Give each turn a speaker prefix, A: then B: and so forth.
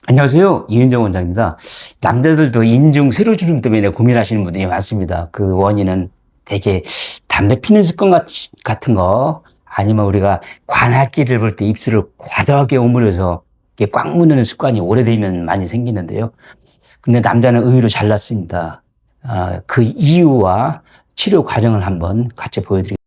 A: 안녕하세요. 이은정 원장입니다. 남자들도 인중 세로주름 때문에 고민하시는 분들이 많습니다. 그 원인은 대개 담배 피는 습관 같은 거, 아니면 우리가 관악기를 볼 때 입술을 과도하게 오므려서 이렇게 꽉 무는 습관이 오래되면 많이 생기는데요. 근데 남자는 의외로 잘났습니다. 그 이유와 치료 과정을 한번 같이 보여드리겠습니다.